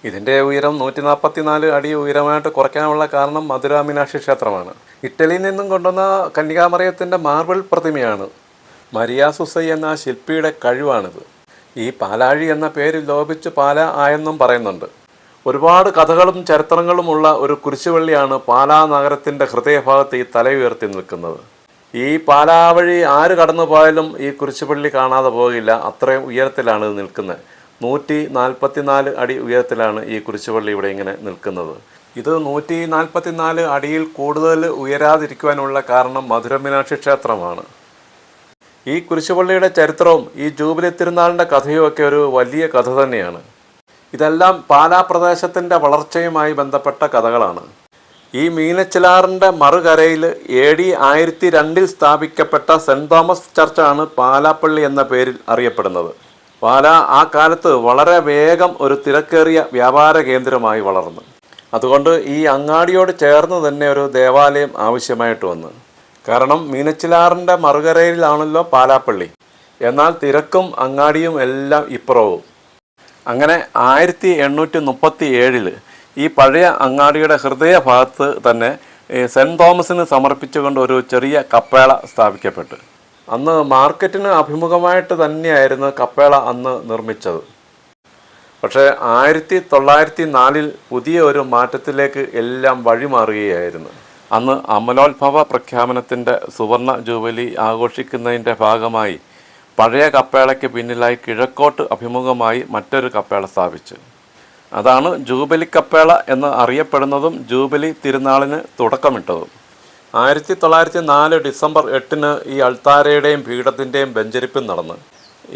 ഇതിൻ്റെ ഉയരം 144 അടി ഉയരമായിട്ട് കുറയ്ക്കാനുള്ള കാരണം മധുര മീനാക്ഷി ക്ഷേത്രമാണ്. ഇറ്റലിയിൽ നിന്നും കൊണ്ടുവന്ന കന്യകാമറിയത്തിൻ്റെ മാർബിൾ പ്രതിമയാണ്. മരിയ സുസൈ എന്ന ശില്പിയുടെ കഴിവാണിത്. ഈ പാലാഴി എന്ന പേര് ലോപിച്ച് പാല ആയെന്നും പറയുന്നുണ്ട്. ഒരുപാട് കഥകളും ചരിത്രങ്ങളുമുള്ള ഒരു കുരിശുപള്ളിയാണ് പാലാ നഗരത്തിൻ്റെ ഹൃദയഭാഗത്ത് ഈ തലയുയർത്തി നിൽക്കുന്നത്. ഈ പാലാ വഴി ആര് കടന്നു പോയാലും ഈ കുരിശുപള്ളി കാണാതെ പോകില്ല. അത്രയും ഉയരത്തിലാണ് ഇത് നിൽക്കുന്നത്. 144 അടി ഉയരത്തിലാണ് ഈ കുരിശുപള്ളി ഇവിടെ ഇങ്ങനെ നിൽക്കുന്നത്. ഇത് 144 അടിയിൽ കൂടുതൽ ഉയരാതിരിക്കുവാനുള്ള കാരണം മധുര മീനാക്ഷി ക്ഷേത്രമാണ്. ഈ കുരിശുപള്ളിയുടെ ചരിത്രവും ഈ ജൂബിലി തിരുനാളിൻ്റെ കഥയും ഒക്കെ ഒരു വലിയ കഥ തന്നെയാണ്. ഇതെല്ലാം പാലാ പ്രദേശത്തിൻ്റെ വളർച്ചയുമായി ബന്ധപ്പെട്ട കഥകളാണ്. ഈ മീനച്ചിലാറിൻ്റെ മറുകരയിൽ AD 1002 സ്ഥാപിക്കപ്പെട്ട സെൻറ് തോമസ് ചർച്ചാണ് പാലാപ്പള്ളി എന്ന പേരിൽ അറിയപ്പെടുന്നത്. പാല ആ കാലത്ത് വളരെ വേഗം ഒരു തിരക്കേറിയ വ്യാപാര കേന്ദ്രമായി വളർന്നു. അതുകൊണ്ട് ഈ അങ്ങാടിയോട് ചേർന്ന് തന്നെ ഒരു ദേവാലയം ആവശ്യമായിട്ട് വന്നു. കാരണം മീനച്ചിലാറിൻ്റെ മറുകരയിലാണല്ലോ പാലാപ്പള്ളി. എന്നാൽ തിരക്കും അങ്ങാടിയും എല്ലാം ഇപ്പുറവും. അങ്ങനെ 1837 ഈ പഴയ അങ്ങാടിയുടെ ഹൃദയഭാഗത്ത് തന്നെ സെൻറ് തോമസിന് സമർപ്പിച്ചുകൊണ്ട് ഒരു ചെറിയ കപ്പേള സ്ഥാപിക്കപ്പെട്ടു. അന്ന് മാർക്കറ്റിന് അഭിമുഖമായിട്ട് തന്നെയായിരുന്നു കപ്പേള അന്ന് നിർമ്മിച്ചത്. പക്ഷേ 1904 പുതിയ ഒരു മാറ്റത്തിലേക്ക് എല്ലാം വഴിമാറുകയായിരുന്നു. അന്ന് അമലോത്ഭവ പ്രഖ്യാപനത്തിൻ്റെ സുവർണ ജൂബിലി ആഘോഷിക്കുന്നതിൻ്റെ ഭാഗമായി പഴയ കപ്പേളയ്ക്ക് പിന്നിലായി കിഴക്കോട്ട് അഭിമുഖമായി മറ്റൊരു കപ്പേള സ്ഥാപിച്ചു. അതാണ് ജൂബിലി കപ്പേള എന്ന് അറിയപ്പെടുന്നതും ജൂബിലി തിരുനാളിന് തുടക്കമിട്ടതും. 1904 ഡിസംബർ 8 ഈ അൾത്താരയുടെയും പീഠത്തിൻ്റെയും വെഞ്ചരിപ്പും നടന്നു.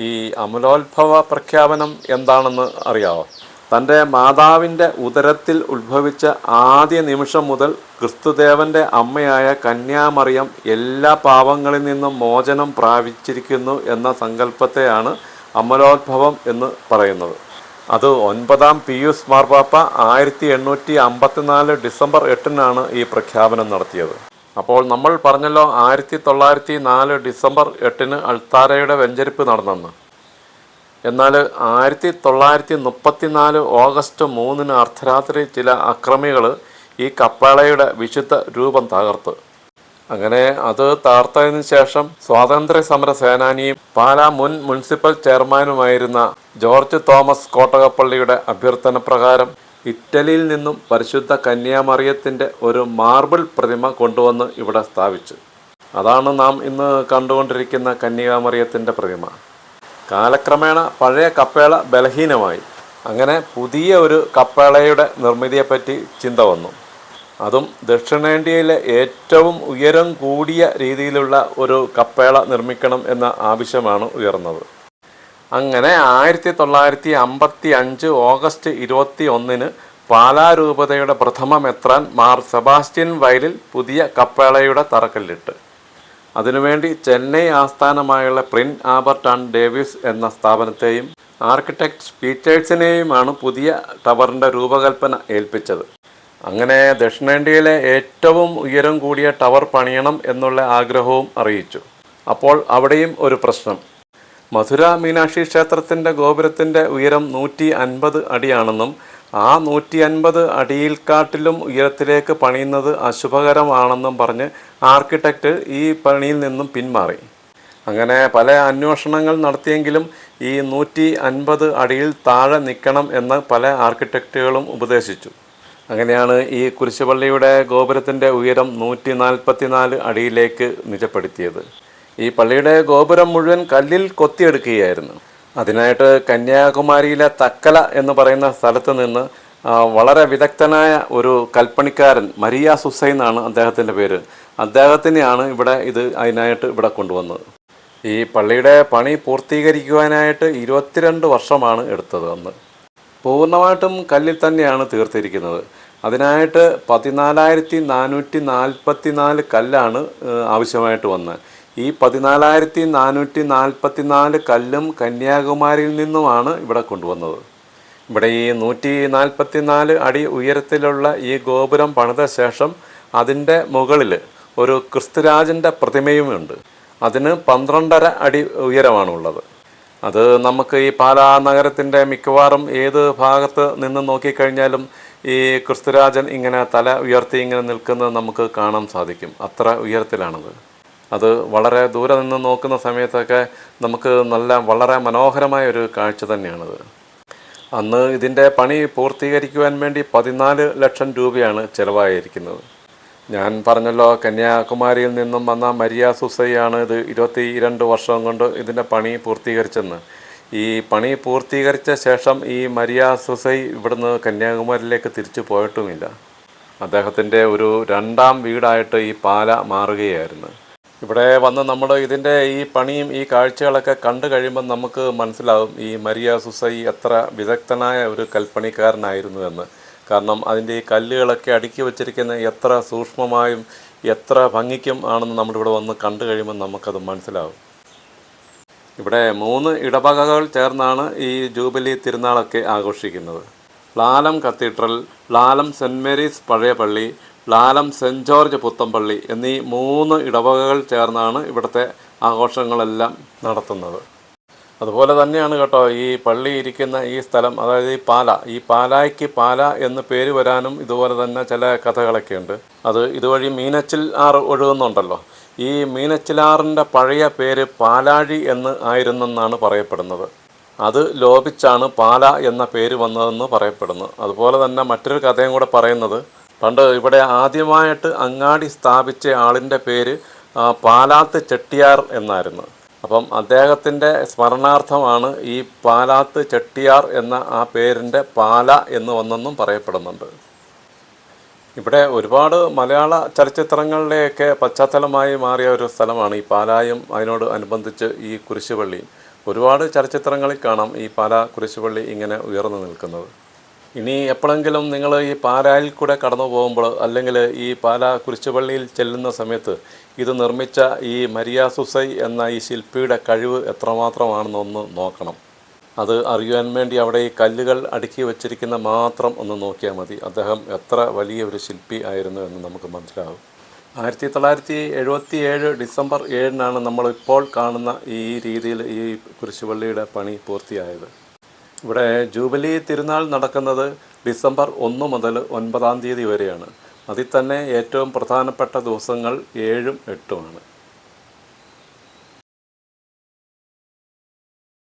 ഈ അമലോത്ഭവ പ്രഖ്യാപനം എന്താണെന്ന് അറിയാമോ? തൻ്റെ മാതാവിൻ്റെ ഉദരത്തിൽ ഉത്ഭവിച്ച ആദ്യ നിമിഷം മുതൽ ക്രിസ്തുദേവൻ്റെ അമ്മയായ കന്യാമറിയം എല്ലാ പാപങ്ങളിൽ നിന്നും മോചനം പ്രാപിച്ചിരിക്കുന്നു എന്ന സങ്കല്പത്തെയാണ് അമലോത്ഭവം എന്ന് പറയുന്നത്. അത് 9-ാം പിയൂസ് മാർപ്പാപ്പ 1854 ഡിസംബർ 8 ഈ പ്രഖ്യാപനം നടത്തിയത്. അപ്പോൾ നമ്മൾ പറഞ്ഞല്ലോ 1904 ഡിസംബർ 8 അൾത്താരയുടെ വെഞ്ചരിപ്പ് നടന്നെന്ന്. എന്നാൽ 1934 ഓഗസ്റ്റ് 3 അർദ്ധരാത്രി ചില അക്രമികൾ ഈ കപ്പേളയുടെ വിശുദ്ധ രൂപം തകർത്ത്. അങ്ങനെ അത് തകർത്തതിന് ശേഷം സ്വാതന്ത്ര്യ സമര സേനാനിയും പാലാ മുൻ മുനിസിപ്പൽ ചെയർമാനുമായിരുന്ന ജോർജ് തോമസ് കോട്ടകപ്പള്ളിയുടെ അഭ്യർത്ഥന പ്രകാരം ഇറ്റലിയിൽ നിന്നും പരിശുദ്ധ കന്യാമറിയത്തിൻ്റെ ഒരു മാർബിൾ പ്രതിമ കൊണ്ടുവന്ന് ഇവിടെ സ്ഥാപിച്ചു. അതാണ് നാം ഇന്ന് കണ്ടുകൊണ്ടിരിക്കുന്ന കന്യാമറിയത്തിൻ്റെ പ്രതിമ. കാലക്രമേണ പഴയ കപ്പേള ബലഹീനമായി. അങ്ങനെ പുതിയ ഒരു കപ്പേളയുടെ നിർമ്മിതിയെപ്പറ്റി ചിന്ത വന്നു. അതും ദക്ഷിണേന്ത്യയിലെ ഏറ്റവും ഉയരം കൂടിയ രീതിയിലുള്ള ഒരു കപ്പേള നിർമ്മിക്കണം എന്ന ആവശ്യമാണ് ഉയർന്നത്. അങ്ങനെ 1955 ഓഗസ്റ്റ് 21 പാലാ രൂപതയുടെ പ്രഥമ മെത്രാൻ മാർ സെബാസ്റ്റ്യൻ വയലിൽ പുതിയ കപ്പേളയുടെ തറക്കല്ലിട്ട്. അതിനുവേണ്ടി ചെന്നൈ ആസ്ഥാനമായുള്ള പ്രിൻസ് ആൽബർട്ട് ആൻഡ് ഡേവിസ് എന്ന സ്ഥാപനത്തെയും ആർക്കിടെക്ട് പീറ്റേഴ്സിനെയുമാണ് പുതിയ ടവറിൻ്റെ രൂപകൽപ്പന ഏൽപ്പിച്ചത്. അങ്ങനെ ദക്ഷിണേന്ത്യയിലെ ഏറ്റവും ഉയരം കൂടിയ ടവർ പണിയണം എന്നുള്ള ആഗ്രഹവും അറിയിച്ചു. അപ്പോൾ അവിടെയും ഒരു പ്രശ്നം. മധുര മീനാക്ഷി ക്ഷേത്രത്തിൻ്റെ ഗോപുരത്തിൻ്റെ ഉയരം 150 അടിയാണെന്നും ആ 150 അടിയിൽക്കാട്ടിലും ഉയരത്തിലേക്ക് പണിയുന്നത് അശുഭകരമാണെന്നും പറഞ്ഞ് ആർക്കിടെക്റ്റ് ഈ പണിയിൽ നിന്നും പിന്മാറി. അങ്ങനെ പല അന്വേഷണങ്ങൾ നടത്തിയെങ്കിലും ഈ 150 അടിയിൽ താഴെ നിൽക്കണം എന്ന് പല ആർക്കിടെക്റ്റുകളും ഉപദേശിച്ചു. അങ്ങനെയാണ് ഈ കുരിശുപള്ളിയുടെ ഗോപുരത്തിൻ്റെ ഉയരം 144 അടിയിലേക്ക് നിജപ്പെടുത്തിയത്. ഈ പള്ളിയുടെ ഗോപുരം മുഴുവൻ കല്ലിൽ കൊത്തിയെടുക്കുകയായിരുന്നു. അതിനായിട്ട് കന്യാകുമാരിയിലെ തക്കല എന്ന് പറയുന്ന സ്ഥലത്ത് നിന്ന് വളരെ വിദഗ്ധനായ ഒരു കൽപ്പണിക്കാരൻ, മരിയ സുസൈ എന്നാണ് അദ്ദേഹത്തിൻ്റെ പേര്, അദ്ദേഹത്തിനെയാണ് അതിനായിട്ട് ഇവിടെ കൊണ്ടുവന്നത്. ഈ പള്ളിയുടെ പണി പൂർത്തീകരിക്കുവാനായിട്ട് 22 വർഷമാണ് എടുത്തത്. അന്ന് പൂർണ്ണമായിട്ടും കല്ലിൽ തന്നെയാണ് തീർത്തിരിക്കുന്നത്. അതിനായിട്ട് 14,444 കല്ലാണ് ആവശ്യമായിട്ട് വന്നത്. ഈ 14,444 കല്ലും കന്യാകുമാരിയിൽ നിന്നുമാണ് ഇവിടെ കൊണ്ടുവന്നത്. ഇവിടെ ഈ 144 അടി ഉയരത്തിലുള്ള ഈ ഗോപുരം പണിത ശേഷം അതിൻ്റെ മുകളിൽ ഒരു ക്രിസ്തുരാജൻ്റെ പ്രതിമയുമുണ്ട്. അതിന് 12.5 അടി ഉയരമാണുള്ളത്. അത് നമുക്ക് ഈ പാലാ നഗരത്തിൻ്റെ മിക്കവാറും ഏത് ഭാഗത്ത് നിന്ന് നോക്കിക്കഴിഞ്ഞാലും ഈ ക്രിസ്തുരാജൻ ഇങ്ങനെ തല ഉയർത്തി ഇങ്ങനെ നിൽക്കുന്നത് നമുക്ക് കാണാൻ സാധിക്കും. അത്ര ഉയരത്തിലാണത്. അത് വളരെ ദൂരെ നിന്ന് നോക്കുന്ന സമയത്തൊക്കെ നമുക്ക് വളരെ മനോഹരമായ ഒരു കാഴ്ച തന്നെയാണത്. അന്ന് ഇതിൻ്റെ പണി പൂർത്തീകരിക്കുവാൻ വേണ്ടി 14 ലക്ഷം രൂപയാണ് ചിലവായിരിക്കുന്നത്. ഞാൻ പറഞ്ഞല്ലോ, കന്യാകുമാരിയിൽ നിന്നും വന്ന മരിയ സുസൈയാണ് ഇത് 22 വർഷം കൊണ്ട് ഇതിൻ്റെ പണി പൂർത്തീകരിച്ചെന്ന്. ഈ പണി പൂർത്തീകരിച്ച ശേഷം ഈ മരിയ സുസൈ ഇവിടുന്ന് കന്യാകുമാരിയിലേക്ക് തിരിച്ചു പോയിട്ടുമില്ല. അദ്ദേഹത്തിൻ്റെ ഒരു രണ്ടാം വീടായിട്ട് ഈ പാല മാറുകയായിരുന്നു. ഇവിടെ വന്ന് നമ്മൾ ഇതിൻ്റെ ഈ പണിയും ഈ കാഴ്ചകളൊക്കെ കണ്ടു കഴിയുമ്പോൾ നമുക്ക് മനസ്സിലാവും ഈ മരിയ സുസൈ എത്ര വിദഗ്ധനായ ഒരു കൽപ്പണിക്കാരനായിരുന്നു എന്ന്. കാരണം അതിൻ്റെ ഈ കല്ലുകളൊക്കെ അടുക്കി വച്ചിരിക്കുന്ന എത്ര സൂക്ഷ്മമായും എത്ര ഭംഗിക്കും ആണെന്ന് നമ്മളിവിടെ വന്ന് കണ്ടു കഴിയുമ്പോൾ നമുക്കത് മനസ്സിലാവും. ഇവിടെ 3 ഇടവകകൾ ചേർന്നാണ് ഈ ജൂബിലി തിരുനാളൊക്കെ ആഘോഷിക്കുന്നത്. Lalam cathedral, Lalam saint Mary's പഴയ പള്ളി, ലാലം സെൻറ്റ് ജോർജ് പുത്തമ്പള്ളി എന്നീ 3 ഇടവകകൾ ചേർന്നാണ് ഇവിടുത്തെ ആഘോഷങ്ങളെല്ലാം നടത്തുന്നത്. അതുപോലെ തന്നെയാണ് കേട്ടോ ഈ പള്ളി ഇരിക്കുന്ന ഈ സ്ഥലം, അതായത് ഈ പാലായ്ക്ക് പാല എന്ന് പേര് വരാനും ഇതുപോലെ തന്നെ ചില കഥകളൊക്കെ ഉണ്ട്. അത് ഇതുവഴി മീനച്ചിൽ ആറ് ഒഴുകുന്നുണ്ടല്ലോ. ഈ മീനച്ചിലാറിൻ്റെ പഴയ പേര് പാലാഴി എന്ന് ആയിരുന്നെന്നാണ് പറയപ്പെടുന്നത്. അത് ലോപിച്ചാണ് പാല എന്ന പേര് വന്നതെന്ന് പറയപ്പെടുന്നു. അതുപോലെ തന്നെ മറ്റൊരു കഥയും കൂടെ പറയുന്നത്, പണ്ട് ഇവിടെ ആദ്യമായിട്ട് അങ്ങാടി സ്ഥാപിച്ച ആളിൻ്റെ പേര് പാലാത്ത് ചെട്ടിയാർ എന്നായിരുന്നു. അപ്പം അദ്ദേഹത്തിൻ്റെ സ്മരണാർത്ഥമാണ് ഈ പാലാത്ത് ചെട്ടിയാർ എന്ന ആ പേരിൻ്റെ പാല എന്ന് വന്നെന്നും പറയപ്പെടുന്നുണ്ട്. ഇവിടെ ഒരുപാട് മലയാള ചലച്ചിത്രങ്ങളുടെയൊക്കെ പശ്ചാത്തലമായി മാറിയ ഒരു സ്ഥലമാണ് ഈ പാലായും അതിനോട് അനുബന്ധിച്ച് ഈ കുരിശുപള്ളിയും. ഒരുപാട് ചലച്ചിത്രങ്ങളിൽ കാണാം ഈ പാലാ കുരിശുപള്ളി ഇങ്ങനെ ഉയർന്നു നിൽക്കുന്നത്. ഇനി എപ്പോഴെങ്കിലും നിങ്ങൾ ഈ പാലായിൽ കൂടെ കടന്നു പോകുമ്പോൾ, അല്ലെങ്കിൽ ഈ പാലാ കുരിശുപള്ളിയിൽ ചെല്ലുന്ന സമയത്ത് ഇത് നിർമ്മിച്ച ഈ മരിയ സുസൈ എന്ന ഈ ശില്പിയുടെ കഴിവ് എത്രമാത്രമാണെന്നൊന്ന് നോക്കണം. അത് അറിയുവാൻ വേണ്ടി അവിടെ ഈ കല്ലുകൾ അടുക്കി വച്ചിരിക്കുന്ന മാത്രം ഒന്ന് നോക്കിയാൽ മതി. അദ്ദേഹം എത്ര വലിയ ഒരു ശില്പി ആയിരുന്നു എന്ന് നമുക്ക് മനസ്സിലാകും. 1977 ഡിസംബർ 7-നാണ് നമ്മളിപ്പോൾ കാണുന്ന ഈ രീതിയിൽ ഈ കുരിശുപള്ളിയുടെ പണി പൂർത്തിയായത്. ഇവിടെ ജൂബിലി തിരുനാൾ നടക്കുന്നത് ഡിസംബർ 1 മുതൽ 9 തീയതി വരെയാണ്. അതിൽ തന്നെ ഏറ്റവും പ്രധാനപ്പെട്ട ദിവസങ്ങൾ 7-ഉം 8-ഉമാണ്.